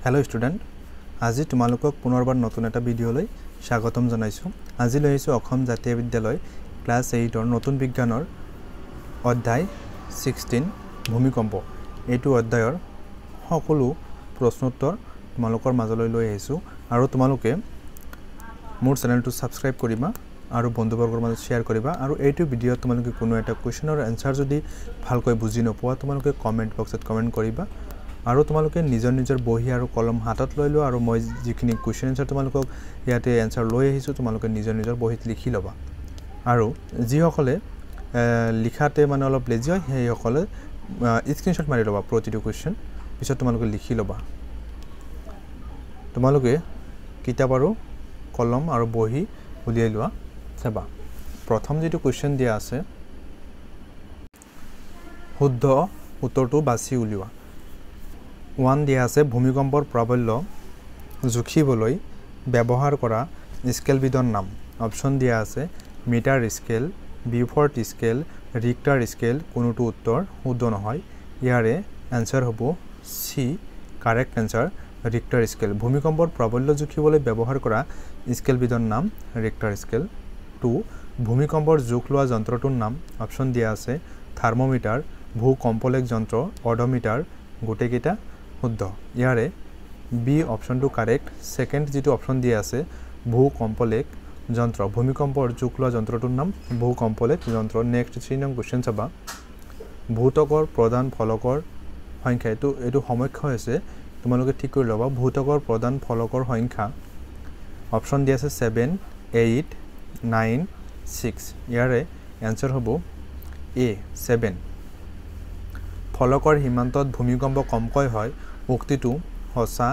Hello student আজি তোমালোকক পুনৰবাৰ নতুন এটা ভিডিঅলৈ স্বাগতম জনাইছো আজি লৈ আহিছো অসম জাতীয় বিদ্যালয় ক্লাস 8 ৰ নতুন বিজ্ঞানৰ অধ্যায় 16 ভূমিকম্প এইটো অধ্যায়ৰ সকলো প্ৰশ্নোত্তৰ তোমালোকৰ মাজলৈ লৈ আহিছো আৰু তোমালোকে মোৰ চেনেলটো সাবস্ক্ৰাইব কৰিবা আৰু বন্ধুবৰ্গৰ মাজত শেয়াৰ কৰিবা আৰু এইটো ভিডিঅ তোমালোকে কোনো এটা কোৱেশ্চনৰ আনসাৰ যদি ভালকৈ বুজি নপোৱা তোমালোকে কমেন্ট বক্সত কমেন্ট কৰিবা আৰু তোমালোকে নিজৰ বহি আৰু কলম হাতত লৈ লো আৰু মই যিখিনি কোৱেশ্চন আনসাৰ তোমালোকক ইয়াতে আনসাৰ লৈ আহিছো তোমালোকে নিজৰ বহিত লিখি লবা আৰু যি সকলে লিখাতে মানে অলপ লেজি হয় সেই সকলে স্ক্ৰিনশ্বট মাৰি লবা প্ৰতিটো কোৱেশ্চন পিছত তোমালোকে লিখি লবা তোমালোকে কিতাপ আৰু কলম আৰু বহি উলিয়াই লোৱা চাবা প্ৰথম যেটো কোৱেশ্চন দিয়া আছে শুদ্ধ উত্তৰটো বাছি উলিওৱা 1 দিয়া আছে ভূমিকম্পৰ প্ৰাবল্য জুখিবলৈ ব্যৱহাৰ কৰা স্কেল বিধৰ নাম অপচন দিয়া আছে metre scale Beaufort scale Richter scale কোনোটো উত্তৰ শুদ্ধ নহয় ইয়াৰে আনসাৰ হ'ব C correct answer Richter scale ভূমিকম্পৰ প্ৰাবল্য জুখিবলৈ ব্যৱহাৰ কৰা স্কেল বিধৰ নাম ৰিক্টাৰ স্কেল 2 ভূমিকম্পৰ জোখ লোৱা যন্ত্ৰটোৰ নাম অপচন দিয়া আছে থাৰ্মোমিটাৰ ভূকম্পলেখ যন্ত্ৰ অডোমিটাৰ গোটেকিটা শুদ্ধ ইয়াৰে বি অপশনটো কাৰেক্ট সেকেন্ড যেটো অপশন দিয়া আছে ভূকম্পলেখ যন্ত্ৰ ভূমিকম্পৰ জোখ লোৱা যন্ত্ৰটোৰ নাম ভূকম্পলেখ যন্ত্ৰ নেক্সট 3 নং কোশ্চেন চাবা ভূতকৰ প্ৰধান ফলকৰ সংখ্যা এটো সমক্ষ হৈছে তোমালোকে ঠিক কৰি লবা ভূতকৰ প্ৰধান ফলকৰ সংখ্যা অপশন দিয়া আছে 7 8 9 6 ইয়াৰে आंसर হ'ব এ 7 ফলকৰ হিমান্তত ভূমিকম্প কমকৈ হয় উক্তিটো হসা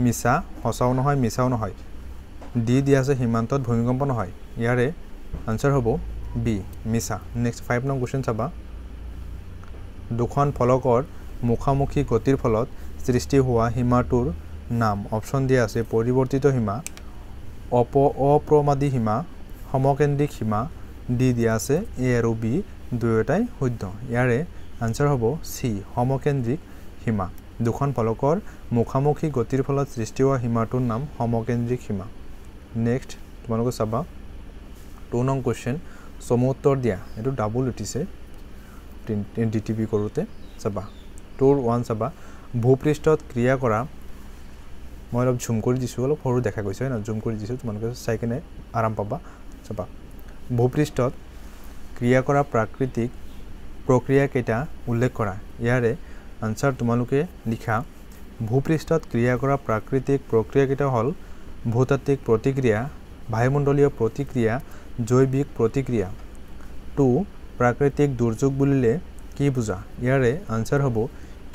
মিছা হসাও নহয় মিছাও নহয় ডি দিয়া আছে হিমান্তত ভূমিকম্প নহয় ইয়াৰে आंसर হ'ব বি মিছা নেক্সট 5 নং কোশ্চেন চাবা দুখন ফলকৰ মুখামুখি গতিৰ ফলত সৃষ্টি হোৱা হিমাটোৰ নাম অপচন দিয়া আছে পৰিৱৰ্তিত হিমা অপ্ৰমাদী হিমা সমকেন্দ্ৰিক হিমা ডি দিয়া আছে এ আৰু বি দুয়োটাই শুদ্ধ ইয়াৰে आंसर হ'ব সি সমকেন্দ্ৰিক হিমা দুখন ফলকৰ মুখামুখি গতিৰ ফলত সৃষ্টি হোৱা হিমাটোৰ নাম সমকেন্দ্ৰিক হিমা নেক্সট তোমালোকে চাবা 2 নং কোশ্চেন সমুত্তৰ দিয়া এটো ডাবল উঠিছে ডিটিপি কৰোতে চাবা 2 1 চাবা ভূপৃষ্ঠত ক্ৰিয়া কৰা মই অলপ জুম কৰি দিছো অলপ সৰু দেখা গৈছে না জুম কৰি দিছো তোমালোকে চাই কিনে আৰাম পাবা চাবা ভূপৃষ্ঠত ক্ৰিয়া কৰা প্ৰাকৃতিক প্ৰক্ৰিয়া কেটা উল্লেখ কৰা ইয়াৰে आंसर তোমালোকে লিখা ভূপৃষ্ঠত ক্ৰিয়া কৰা প্ৰাকৃতিক প্ৰক্ৰিয়া কেটা হল ভূতাত্ত্বিক প্ৰতিক্ৰিয়া বায়ুমণ্ডলীয় প্ৰতিক্ৰিয়া জৈৱিক প্ৰতিক্ৰিয়া 2 প্ৰাকৃতিক দুৰ্যোগ বুলিলে কি বুজা ইয়াৰে आंसर হ'ব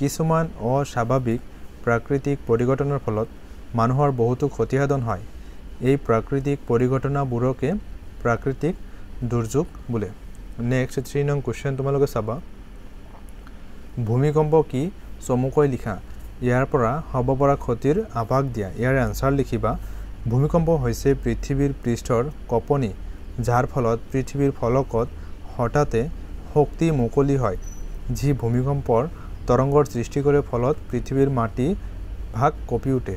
কিছুমান অস্বাভাৱিক প্ৰাকৃতিক পৰিঘটনাৰ ফলত মানুহৰ বহুতো ক্ষতিসাধন হয় এই প্ৰাকৃতিক পৰিঘটনাবোৰকে প্ৰাকৃতিক দুৰ্যোগ বোলে নেক্সট 3 নং কোশ্চেন তোমালোকে চাবা ভূমিকম্প কি চমুকৈ লিখা ইয়াৰ পৰা হ'ব পৰা ক্ষতিৰ আভাস দিয়া ইয়াৰ आंसर লিখিবা ভূমিকম্প হৈছে পৃথিৱীৰ পৃষ্ঠৰ কঁপনি যাৰ ফলত পৃথিৱীৰ ফলকত হঠাতে শক্তি মুকলি হয় যি ভূমিকম্পৰ তৰংগৰ সৃষ্টি কৰে ফলত পৃথিৱীৰ মাটি ভাগ কঁপি উঠে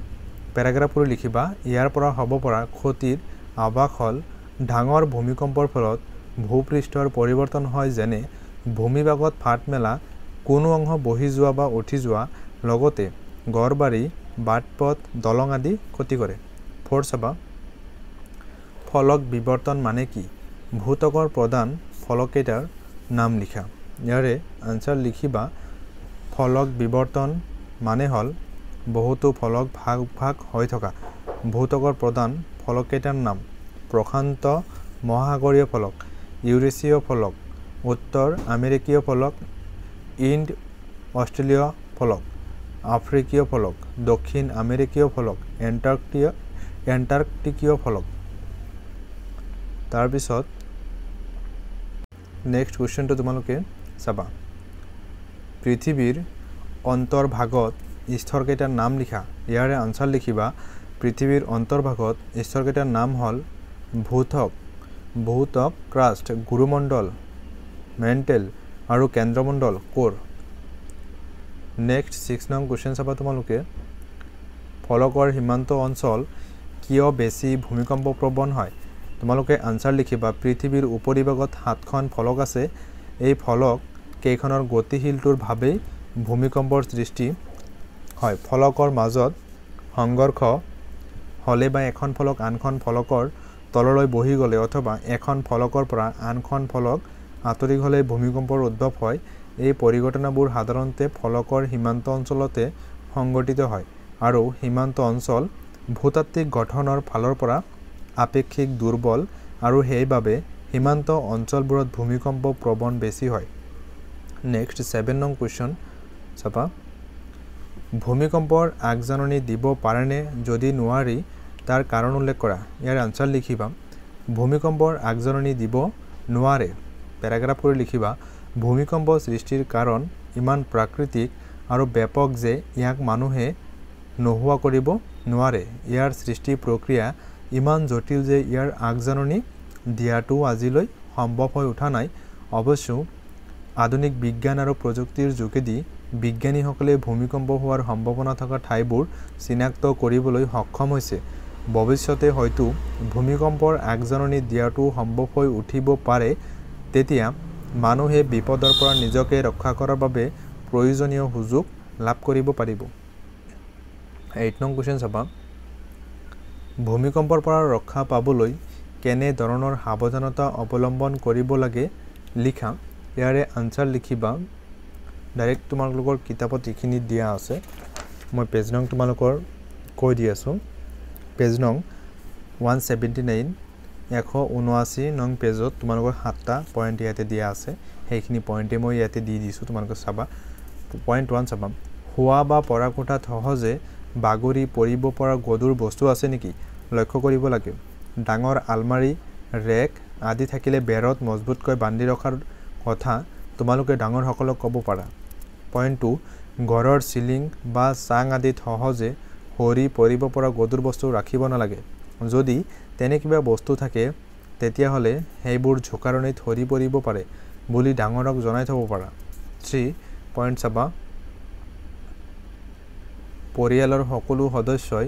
প্যাৰাগ্ৰাফৰ লিখিবা ইয়াৰ পৰা হ'ব পৰা ক্ষতিৰ আভাস হল ডাঙৰ ভূমিকম্পৰ ফলত ভূপৃষ্ঠৰ পৰিৱৰ্তন হয় যেনে ভূমিভাগত ফাট মেলা কোনো অংশ বহি যোৱা বা উঠি যোৱা লগতে গড়বাৰী বাটপথ দলং আদি ক্ষতি কৰে 4 চাবা ফলক বিবৰ্তন মানে কি ভূতকৰ প্ৰধান ফলকেটাৰ নাম লিখা ইয়াৰে आंसर লিখিবা ফলক বিবৰ্তন মানে হল বহুতো ফলক ভাগ হৈ থকা ভূতকৰ প্ৰধান ফলকেটাৰ নাম প্ৰশান্ত মহাসাগৰীয় ফলক ইউৰেশীয় ফলক উত্তৰ আমেৰিকীয় ফলক ইণ্ড অষ্ট্ৰেলীয় ফলক আফ্ৰিকীয় ফলক দক্ষিণ আমেৰিকীয় ফলক এণ্টাৰ্কটিকীয় ফলক তাৰ পিছত নেক্সট কোশ্চেনটো তোমালোকে চাবা পৃথিৱীৰ অন্তৰ্ভাগত স্তৰকেইটাৰ নাম লিখা ইয়াৰে आंसर লিখিবা পৃথিৱীৰ অন্তৰ্ভাগত স্তৰকেইটাৰ নাম হল ভূতক ক্ৰাষ্ট গুৰুমণ্ডল মেণ্টেল আৰু কেন্দ্ৰমণ্ডল কোৰ নেক্সট 6 নং কোশ্চেন চাবা তোমালোকে ফলকৰ সীমান্ত অঞ্চল কিয় বেছি ভূমিকম্প প্ৰবণ হয় তোমালোকে আনসাৰ লিখিবা পৃথিৱীৰ উপৰিভাগত 7খন ফলক আছে এই ফলক কেইখনৰ গতিশীলটোৰ ভাৱে ভূমিকম্পৰ সৃষ্টি হয় ফলকৰ মাজত সংঘৰ্ষ হলে বা এখন ফলক আনখন ফলকৰ তললৈ বহি গলে অথবা এখন ফলকৰ পৰা আনখন ফলক আঁতৰি গলে ভূমিকম্পৰ উদ্ভৱ হয় এই পৰিঘটনাবোৰ সাধাৰণতে ফলকৰ সীমান্ত অঞ্চলতে সংঘটিত হয় আৰু সীমান্ত অঞ্চল ভূতাত্ত্বিক গঠনৰ ফালৰ পৰা আপেক্ষিক দুৰ্বল আৰু সেইবাবে সীমান্ত অঞ্চলবোৰত ভূমিকম্প প্ৰবণ বেছি হয় নেক্সট 7 নং কোৱেশ্চন চাপা ভূমিকম্পৰ আগজাননী দিব পাৰেনে যদি নোৱাৰি তাৰ কাৰণ উল্লেখ কৰা ইয়াৰ আনসাৰ লিখিবা ভূমিকম্পৰ আগজাননী দিব নোৱাৰে প্যাৰাগ্ৰাফ কৰি লিখিবা ভূমিকম্প সৃষ্টিৰ কাৰণ ইমান প্ৰাকৃতিক আৰু ব্যাপক যে ইয়াক মানুহে নোহোৱা কৰিব নোৱাৰে ইয়াৰ সৃষ্টি প্ৰক্ৰিয়া ইমান জটিল যে ইয়াৰ আগজাননী দিয়াটো আজিলৈ সম্ভৱ হৈ উঠা নাই অৱশ্য আধুনিক বিজ্ঞান আৰু প্ৰযুক্তিৰ যোগেদি বিজ্ঞানীসকলে ভূমিকম্প হোৱাৰ সম্ভাৱনা থকা ঠাইবোৰ চিনাক্ত কৰিবলৈ সক্ষম হৈছে ভৱিষ্যতে হয়তো ভূমিকম্পৰ আগজাননী দিয়াটো সম্ভৱ হৈ উঠিব পাৰে তেতিয়া মানুহে বিপদৰ পৰা নিজকে ৰক্ষা কৰাৰ বাবে প্ৰয়োজনীয় সুযোগ লাভ কৰিব পাৰিব 8 নং কোৱেশ্চন চাবা ভূমিকম্পৰ পৰা ৰক্ষা পাবলৈ কেনে ধৰণৰ সাৱধানতা অৱলম্বন কৰিব লাগে লিখা ইয়াৰে আনসাৰ লিখিবা ডাইৰেক্ট তোমালোকৰ কিতাপত এখিনি দিয়া আছে মই পেজ নং তোমালোকৰ কৈ দি আছো পেজ নং 179 179 নং পেজত তোমালোকৰ 7টা পইণ্ট ইয়াতে দিয়া আছে সেইখিনি পইণ্টে মই ইয়াতে দি দিছো তোমালোকে চাবা পইণ্ট 1 চাবা হোৱা বা পৰা কোঠাত সহজে বাগৰি পৰিব পৰা গধুৰ বস্তু আছে নেকি লক্ষ্য কৰিব লাগে ডাঙৰ আলমাৰি ৰেক আদি থাকিলে বেৰত মজবুতকৈ বান্ধি ৰখাৰ কথা তোমালোকে ডাঙৰ সকলক ক'ব পাৰা পইণ্ট 2 ঘৰৰ সিলিং বা চাং আদিত সহজে হৰি পৰিব পৰা গধুৰ বস্তু ৰাখিব নালাগে যদি তেনে কিবা বস্তু থাকে তেতিয়া হলে সেইবোৰ ঝুকাৰণিত হৰি পৰিব পাৰে বুলি ডাঙৰক জনাই থব পাৰা 3 পইণ্ট চাবা পৰিয়ালৰ সকলো সদস্যই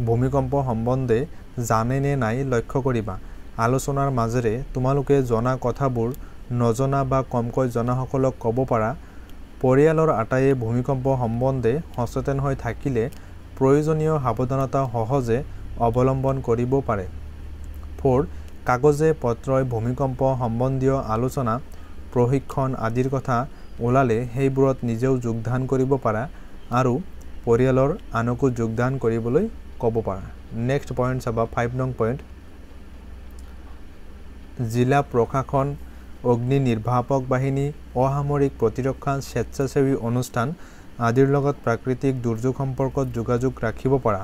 ভূমিকম্প সম্বন্ধে জানে নে নাই লক্ষ্য কৰিবা আলোচনাৰ মাজেৰে তোমালোকে জনা কথাবোৰ নজনা বা কমকৈ জনা সকলক ক'ব পাৰা পৰিয়ালৰ আটায়ে ভূমিকম্প সম্বন্ধে সচেতন হৈ থাকিলে প্ৰয়োজনীয় সাৱধানতা সহজে অৱলম্বন কৰিব পাৰে 4 কাগজে পত্ৰই ভূমিকম্প সম্বন্ধীয় আলোচনা প্ৰশিক্ষণ আদিৰ কথা ওলালে সেইবোৰত নিজেও যোগদান কৰিব পাৰা আৰু পৰিয়ালৰ আনকো যোগদান কৰিবলৈ ক'ব পাৰা নেক্সট পইণ্ট চাবা 5 নং পইণ্ট জিলা প্ৰশাসন অগ্নি নিৰ্বাপক বাহিনী অসামৰিক প্ৰতিৰক্ষা স্বেচ্ছাসেৱী অনুষ্ঠান আদিৰ লগত প্ৰাকৃতিক দুৰ্যোগ সম্পৰ্কত যোগাযোগ ৰাখিব পাৰা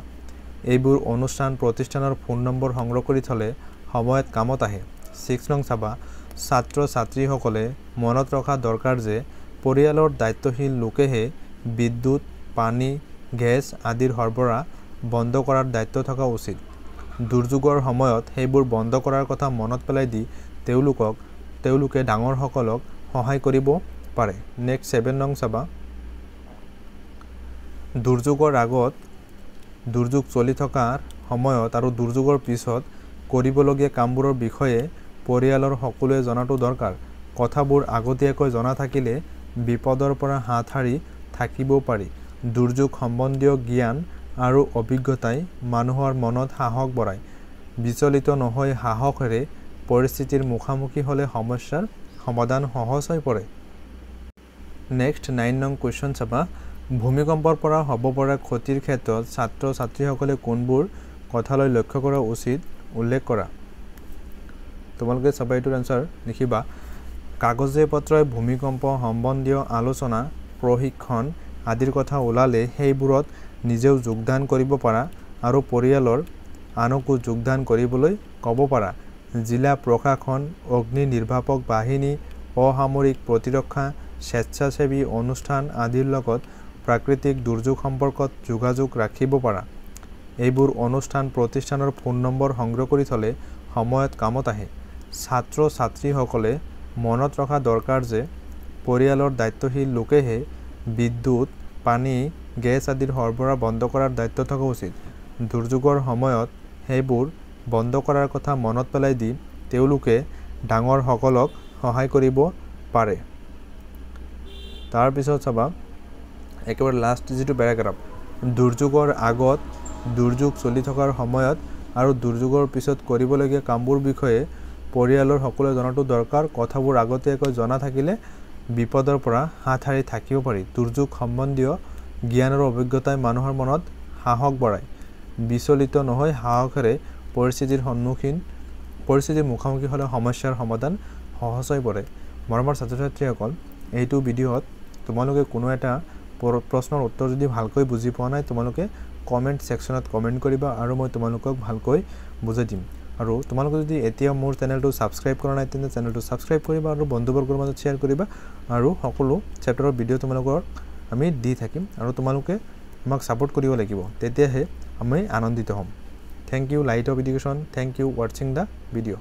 এইবোৰ অনুষ্ঠান প্ৰতিষ্ঠানৰ ফোন নম্বৰ সংগ্ৰহ কৰি থলে সময়ত কামত আহে 6 নং চাবা ছাত্ৰ ছাত্ৰীসকলে মনত ৰখা দৰকাৰ যে পৰিয়ালৰ দায়িত্বশীল লোকেহে বিদ্যুৎ পানী গেছ আদিৰ সৰবৰাহ বন্ধ কৰাৰ দায়িত্ব থকা উচিত দুৰ্যোগৰ সময়ত সেইবোৰ বন্ধ কৰাৰ কথা মনত পেলাই দি তেওঁলোকে ডাঙৰ সকলক সহায় কৰিব পাৰে নেক্সট 7 নং চাবা দুৰ্যোগৰ আগত দুৰ্যোগ চলি থকাৰ সময়ত আৰু দুৰ্যোগৰ পিছত কৰিবলগীয়া কামবোৰৰ বিষয়ে পৰিয়ালৰ সকলোৱে জনাটো দৰকাৰ কথাবোৰ আগতীয়াকৈ জনা থাকিলে বিপদৰ পৰা হাত সাৰি থাকিব পাৰি দুৰ্যোগ সম্বন্ধীয় জ্ঞান আৰু অভিজ্ঞতাই মানুহৰ মনত সাহস বঢ়ায় বিচলিত নহয় সাহসেৰে পৰিস্থিতিৰ মুখামুখি হলে সমস্যাৰ সমাধান সহজ হৈ পৰে নেক্সট 9 নং কোৱেশ্চন চাবা ভূমিকম্পৰ পৰা হ'ব পৰা ক্ষতিৰ ক্ষেত্ৰত ছাত্ৰ ছাত্ৰীসকলে কোনবোৰ কথালৈ লক্ষ্য কৰা উচিত উল্লেখ কৰা তোমালোকে চাবা এইটোৰ আনসাৰ লিখিবা কাগজে পত্ৰই ভূমিকম্প সম্বন্ধীয় আলোচনা প্ৰশিক্ষণ আদিৰ কথা ওলালে সেইবোৰত নিজেও যোগদান কৰিব পাৰা আৰু পৰিয়ালৰ আনকো যোগদান কৰিবলৈ ক'ব পাৰা জিলা প্ৰশাসন অগ্নি নিৰ্বাপক বাহিনী অসামৰিক প্ৰতিৰক্ষা স্বেচ্ছাসেৱী অনুষ্ঠান আদিৰ লগত প্ৰাকৃতিক দুৰ্যোগ সম্পৰ্কত যোগাযোগ ৰাখিব পাৰা এইবোৰ অনুষ্ঠান প্ৰতিষ্ঠানৰ ফোন নম্বৰ সংগ্ৰহ কৰি থলে সময়ত কামত আহে ছাত্ৰ ছাত্ৰীসকলে মনত ৰখা দৰকাৰ যে পৰিয়ালৰ দায়িত্বশীল লোকেহে বিদ্যুৎ পানী গেছ আদিৰ সৰবৰাহ বন্ধ কৰাৰ দায়িত্ব থকা উচিত। দুৰ্যোগৰ সময়ত সেইবোৰ বন্ধ কৰাৰ কথা মনত পেলাই দি তেওঁলোকে ডাঙৰসকলক সহায় কৰিব পাৰে। তাৰপিছত চাবা একেবাৰে লাষ্ট যিটো পেৰাগ্ৰাফ, দুৰ্যোগৰ আগত, দুৰ্যোগ চলি থকাৰ সময়ত আৰু দুৰ্যোগৰ পিছত কৰিবলগীয়া কামবোৰ বিষয়ে পৰিয়ালৰ সকলোৱে জনাটো দৰকাৰ। কথাবোৰ আগতীয়াকৈ জনা থাকিলে বিপদৰ পৰা হাত সাৰি থাকিব পাৰি। দুৰ্যোগ সম্বন্ধীয় জ্ঞান আৰু অভিজ্ঞতাই মানুহৰ মনত সাহস বঢ়ায়। বিচলিত নহয় সাহসেৰে পৰিস্থিতিৰ মুখামুখি হ'লে সমস্যাৰ সমাধান সহজ হৈ পৰে। মৰমৰ ছাত্ৰ ছাত্ৰীসকল, এইটো ভিডিঅ'ত তোমালোকে কোনো এটা প্ৰশ্নৰ উত্তৰ যদি ভালকৈ বুজি পোৱা নাই তোমালোকে কমেণ্ট ছেকশ্যনত কমেণ্ট কৰিবা আৰু মই তোমালোকক ভালকৈ বুজাই দিম। আৰু তোমালোকে যদি এতিয়া মোৰ চেনেলটো ছাবস্ক্ৰাইব কৰা নাই তেন্তে চেনেলটো ছাবস্ক্ৰাইব কৰিবা আৰু বন্ধুবৰ্গৰ মাজত শ্বেয়াৰ কৰিবা আৰু সকলো চেপ্টাৰৰ ভিডিঅ' তোমালোকৰ আমি দি থাকিম আৰু তোমালোকে আমাক ছাপোৰ্ট কৰিব লাগিব, তেতিয়াহে আমি আনন্দিত হ'ম। Thank you Light of Education. Thank you watching the video.